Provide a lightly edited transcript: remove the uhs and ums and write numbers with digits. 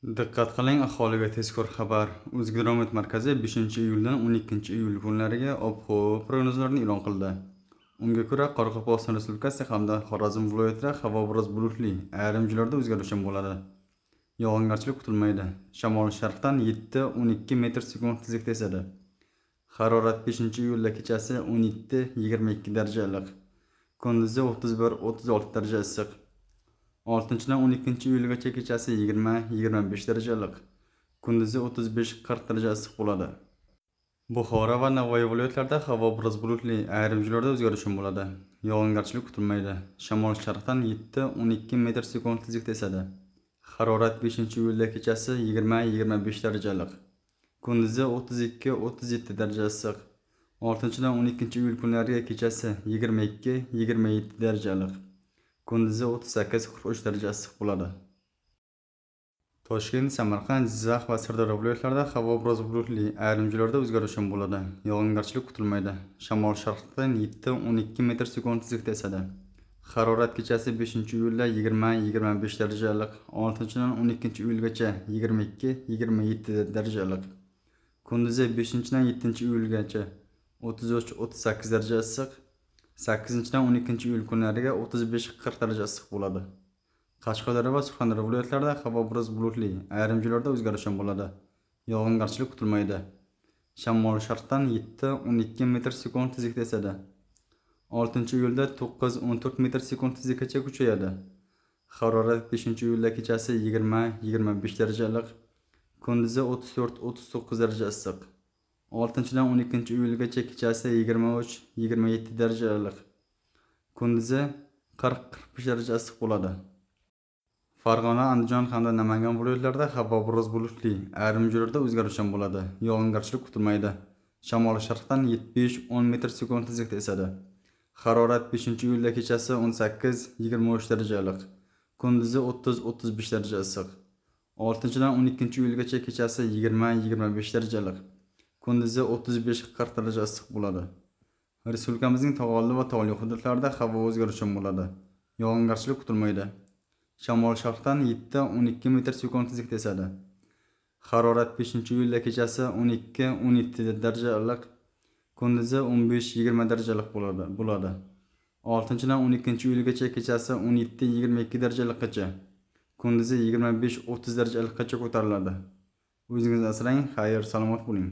Diqqat qiling, aholiga tezkor xabar. O'zgidromet markazi 5-iyuldan 12-iyul kunlariga ob-havo prognozlarini e'lon qildi. Unga ko'ra, Qoraqalpog'iston Respublikasi hamda Xorazm viloyatida havo biroz bulutli, ayrim joylarda o'zgaruvchan bo'ladi. Yog'ingarchilik kutilmaydi. Shamol sharqdan 7-12 metr/sekund tezlikda esadi. Harorat 5-iyulda kechasi 17-22 daraja iliq. Kunduzi 31-36 daraja issiq. 6-dan 12-iyulgacha kechasi 20-25 daraja iliq. Kunduzi 35-40 daraja issiq bo'ladi. Buxoro va Navoiy viloyatlarida havo biroz bulutli, ayrim joylarda o'zgaruvchan bo'ladi. Yog'ingarchilik kutilmaydi. Shamol sharqdan 7-12 metr/sekund tezlikda esadi. Harorat 5-iyulda kechasi 20-25 daraja iliq. Kunduzi 32-37 daraja issiq. 6-dan 12-iyul kunlariga kechasi 22-27 daraja iliq. Kunduzi 38-43 daraja issiq bo'ladi. Toshkent, Samarqand, Jizzax va Sirdaryo viloyatlarida havo biroz bulutli, ayrim joylarda o'zgaruvchan bo'ladi. Yog'ingarchilik kutilmaydi. Shamol sharqdan 7-12 metr/sekund tezlikda esadi. Harorat kechasi 5-iyulda 20-25 daraja iliq. 6-dan 12-iyulgacha 22-27 daraja iliq. Kunduzi 5-dan 7-iyulgacha 33-38 daraja issiq. 8-dan 12-iyul kunlariga 35-40 daraja issiq bo'ladi. Qashqadaryo va Surxondaryo viloyatlarida havo biroz bulutli, ayrim joylarda o'zgaruvchan bo'ladi. Yog'ingarchilik kutilmaydi. Shamol sharqdan 7-12 metr/sekund tezlikda esadi. 6-iyulda 9-14 metr/sekund tezlikkacha kuchayadi. Harorat 5-iyulda kechasi 20-25 daraja iliq. Kunduzi 34-39 daraja issiq. 6-dan 12-iyulgacha kechasi 23-27 daraja iliq. Kunduzi 40-45 daraja issiq bo'ladi. Farg'ona, Andijon hamda Namangan viloyatlarida havo biroz bulutli, ayrim joylarda o'zgaruvchan bo'ladi. Yog'ingarchilik kutilmaydi. Shamol sharqdan 75-10 metr/sekund tezlikda esadi. Harorat 5-iyulda kechasi 18-23 daraja iliq. Kunduzi 30-35 daraja issiq. 6-dan 12-iyulgacha kechasi 20-25 daraja iliq. Kunduzi 35-40 daraja issiq bo'ladi. Respublikamizning tog'oldi va tog'li hududlarida havo o'zgaruvchan bo'ladi. Yog'ingarchilik kutilmaydi. Shamol sharqdan 7-12 metr/sekund tezlikda esadi. Harorat 5-iyulda kechasi 12-17 daraja iliq. Kunduzi 15-20 daraja iliq bo'ladi. 6-dan 12-iyulgacha kechasi 17-22 daraja iliqqacha. Kunduzi 25-30 daraja iliqqacha ko'tariladi. O'zingizni asrang, xayr, salomat bo'ling.